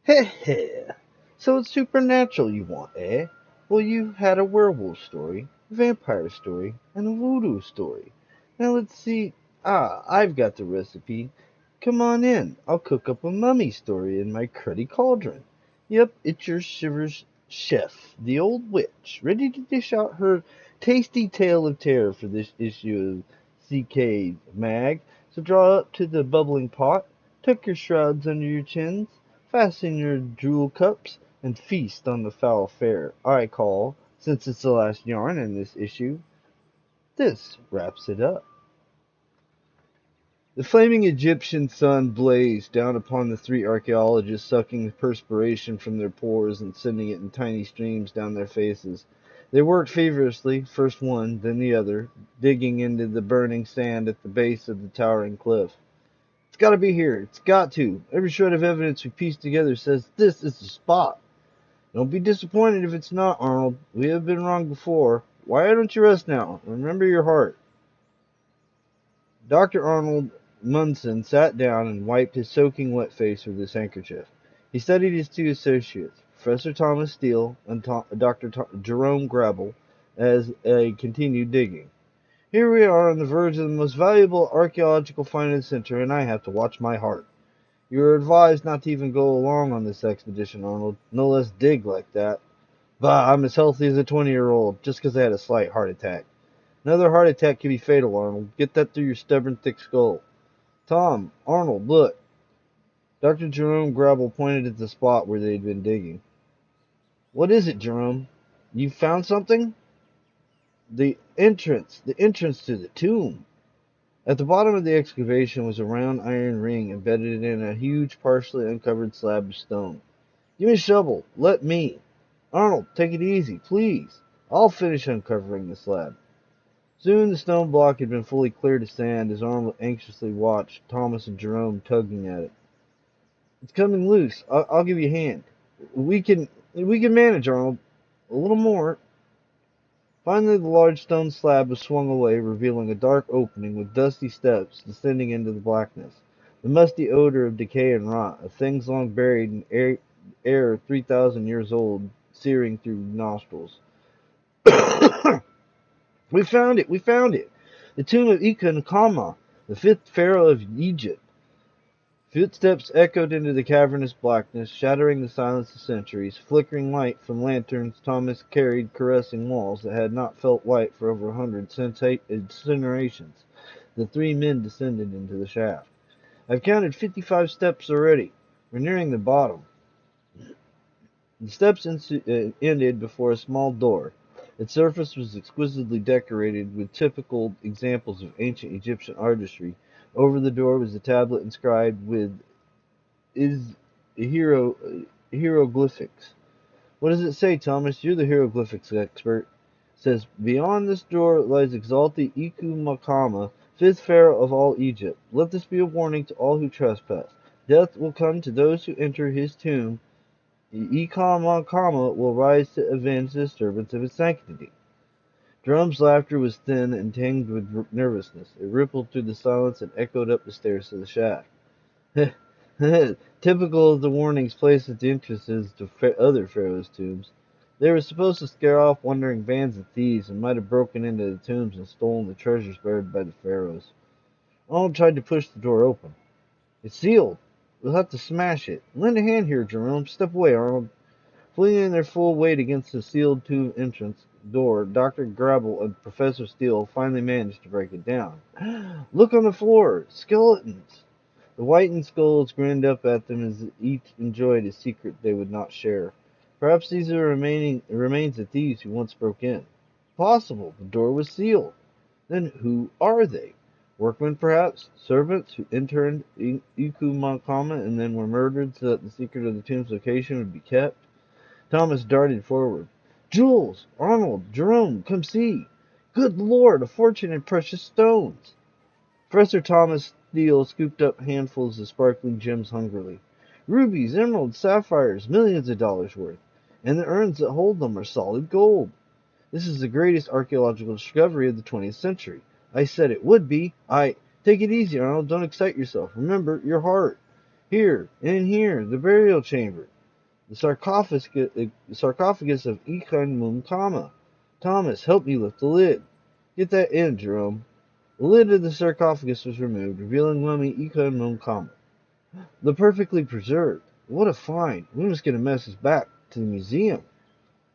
Heh heh. So it's supernatural you want, eh? Well, you had a werewolf story, a vampire story, and a voodoo story. Now let's see. Ah, I've got the recipe. Come on in. I'll cook up a mummy story in my cruddy cauldron. Yep, it's your Shivers chef, the old witch, ready to dish out her tasty tale of terror for this issue of CK Mag. So draw up to the bubbling pot, tuck your shrouds under your chins, fasten your jewel cups, and feast on the foul fare I call, since it's the last yarn in this issue, this wraps it up. The flaming Egyptian sun blazed down upon the three archaeologists, sucking the perspiration from their pores and sending it in tiny streams down their faces. They worked feverishly, first one, then the other, digging into the burning sand at the base of the towering cliff. It's got to be here. It's got to. Every shred of evidence we pieced together says this is the spot. Don't be disappointed if it's not, Arnold. We have been wrong before. Why don't you rest now? Remember your heart. Dr. Arnold Munson sat down and wiped his soaking wet face with his handkerchief. He studied his two associates, Professor Thomas Steele and Dr. Jerome Grabble, as they continued digging. Here we are on the verge of the most valuable archaeological find of the century, and I have to watch my heart. You are advised not to even go along on this expedition, Arnold. No less dig like that. Bah, I'm as healthy as a 20-year-old, just 'cause I had a slight heart attack. Another heart attack can be fatal, Arnold. Get that through your stubborn, thick skull. Tom, Arnold, look. Dr. Jerome Grabble pointed at the spot where they had been digging. What is it, Jerome? You found something? The entrance to the tomb. At the bottom of the excavation was a round iron ring embedded in a huge, partially uncovered slab of stone. Give me a shovel. Let me. Arnold, take it easy, please. I'll finish uncovering the slab. Soon the stone block had been fully cleared of sand as Arnold anxiously watched Thomas and Jerome tugging at it. It's coming loose. I'll give you a hand. We can manage, Arnold. A little more. Finally, the large stone slab was swung away, revealing a dark opening with dusty steps descending into the blackness. The musty odor of decay and rot, of things long buried in air 3,000 years old, searing through nostrils. We found it! We found it! The tomb of Ika-Nkama, the fifth pharaoh of Egypt. Footsteps echoed into the cavernous blackness, shattering the silence of centuries. Flickering light from lanterns Thomas carried caressing walls that had not felt light for over 100 generations. The three men descended into the shaft. I've counted 55 steps already. We're nearing the bottom. The steps ended before a small door. Its surface was exquisitely decorated with typical examples of ancient Egyptian artistry. Over the door was a tablet inscribed with is hero hieroglyphics. What does it say, Thomas? You're the hieroglyphics expert. It says, beyond this door lies exalted Iku Makama, fifth pharaoh of all Egypt. Let this be a warning to all who trespass. Death will come to those who enter his tomb. Ikamakama will rise to avenge the disturbance of his sanctity. Jerome's laughter was thin and tinged with nervousness. It rippled through the silence and echoed up the stairs to the shaft. Typical of the warnings placed at the entrances to other pharaohs' tombs. They were supposed to scare off wandering bands of thieves and might have broken into the tombs and stolen the treasures buried by the pharaohs. Arnold tried to push the door open. It's sealed. We'll have to smash it. Lend a hand here, Jerome. Step away, Arnold. Flinging their full weight against the sealed tomb entrance door, Dr. Grabble and Professor Steele finally managed to break it down. Look on the floor! Skeletons! The whitened skulls grinned up at them as each enjoyed a secret they would not share. Perhaps these are remains of thieves who once broke in. Possible. The door was sealed. Then who are they? Workmen, perhaps? Servants who interned Ikumakama and then were murdered so that the secret of the tomb's location would be kept? Thomas darted forward. Jules! Arnold! Jerome! Come see! Good Lord! A fortune in precious stones! Professor Thomas Steele scooped up handfuls of sparkling gems hungrily. Rubies, emeralds, sapphires, millions of dollars worth. And the urns that hold them are solid gold. This is the greatest archaeological discovery of the 20th century. I said it would be. Take it easy, Arnold. Don't excite yourself. Remember your heart. Here, in here, the burial chamber. The sarcophagus of Ikon Mumkama. Thomas, help me lift the lid. Get that in, Jerome. The lid of the sarcophagus was removed, revealing mummy Ikon Mumkama. The perfectly preserved. What a find. We must get a message back to the museum.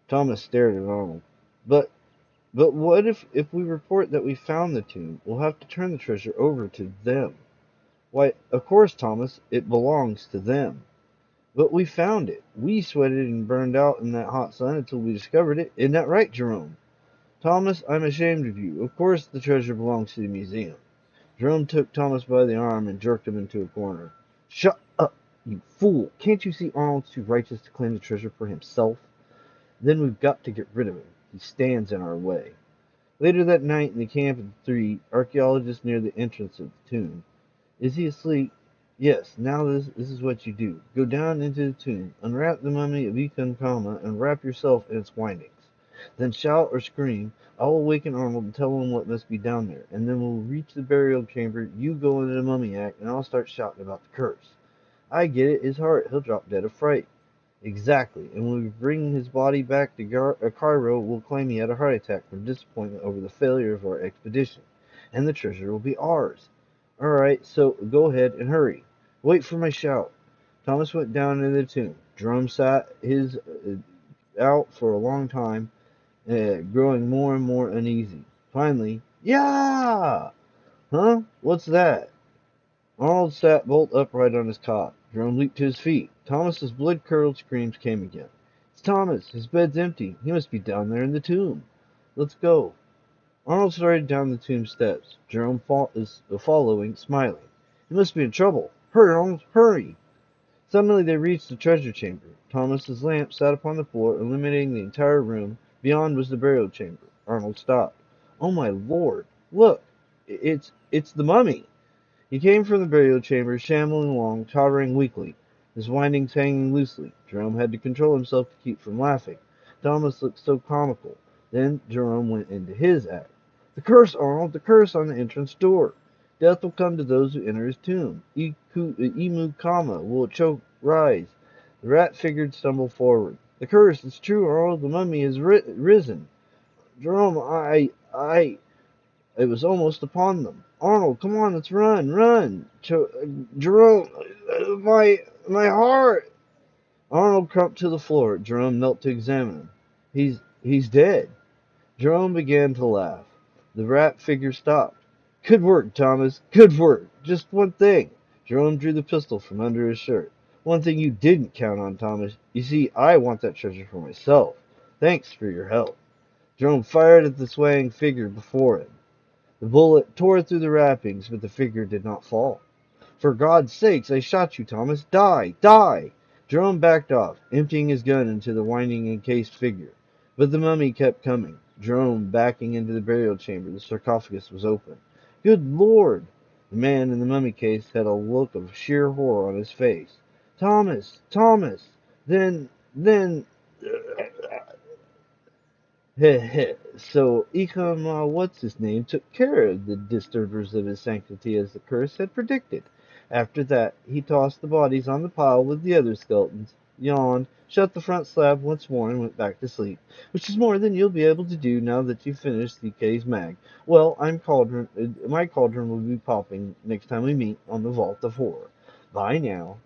Thomas stared at Arnold. But but what if we report that we found the tomb? We'll have to turn the treasure over to them. Why, of course, Thomas, it belongs to them. But we found it. We sweated and burned out in that hot sun until we discovered it. Isn't that right, Jerome? Thomas, I'm ashamed of you. Of course the treasure belongs to the museum. Jerome took Thomas by the arm and jerked him into a corner. Shut up, you fool. Can't you see Arnold's too righteous to claim the treasure for himself? Then we've got to get rid of him. He stands in our way. Later that night in the camp of the three, archaeologists near the entrance of the tomb. Is he asleep? Yes, now this is what you do. Go down into the tomb, unwrap the mummy of Ikon Kama, and wrap yourself in its windings. Then shout or scream. I will awaken Arnold and tell him what must be down there, and then we'll reach the burial chamber, you go into the mummy act, and I'll start shouting about the curse. I get it, his heart, he'll drop dead of fright. Exactly, and when we bring his body back to Cairo, we'll claim he had a heart attack from disappointment over the failure of our expedition, and the treasure will be ours. All right, so go ahead and hurry. Wait for my shout. Thomas went down into the tomb. Jerome sat his out for a long time, growing more and more uneasy. Finally, yeah! Huh? What's that? Arnold sat bolt upright on his cot. Jerome leaped to his feet. Thomas's blood-curdled screams came again. It's Thomas. His bed's empty. He must be down there in the tomb. Let's go. Arnold started down the tomb steps. Jerome is following, smiling. He must be in trouble. Hurry, Arnold, hurry! Suddenly they reached the treasure chamber. Thomas's lamp sat upon the floor, illuminating the entire room. Beyond was the burial chamber. Arnold stopped. Oh my lord! Look! It's the mummy! He came from the burial chamber, shambling along, tottering weakly, his windings hanging loosely. Jerome had to control himself to keep from laughing. Thomas looked so comical. Then Jerome went into his act. The curse, Arnold, the curse on the entrance door. Death will come to those who enter his tomb. Imu Kama will choke, rise. The rat figure stumbled forward. The curse, it's true, Arnold, the mummy has risen. Jerome, it was almost upon them. Arnold, come on, let's run, run. Jerome, my heart. Arnold crumped to the floor. Jerome knelt to examine him. He's dead. Jerome began to laugh. The rat figure stopped. Good work, Thomas. Good work. Just one thing. Jerome drew the pistol from under his shirt. One thing you didn't count on, Thomas. You see, I want that treasure for myself. Thanks for your help. Jerome fired at the swaying figure before him. The bullet tore through the wrappings, but the figure did not fall. For God's sakes, I shot you, Thomas. Die! Die! Jerome backed off, emptying his gun into the winding encased figure. But the mummy kept coming. Jerome backing into the burial chamber. The sarcophagus was open. Good Lord! The man in the mummy case had a look of sheer horror on his face. Thomas! Thomas! Then... So Ikama, what's his name, took care of the disturbers of his sanctity as the curse had predicted. After that, he tossed the bodies on the pile with the other skeletons, yawned, shut the front slab once more, and went back to sleep, which is more than you'll be able to do now that you've finished CK's mag. Well, my cauldron will be popping next time we meet on the Vault of Horror. Bye now.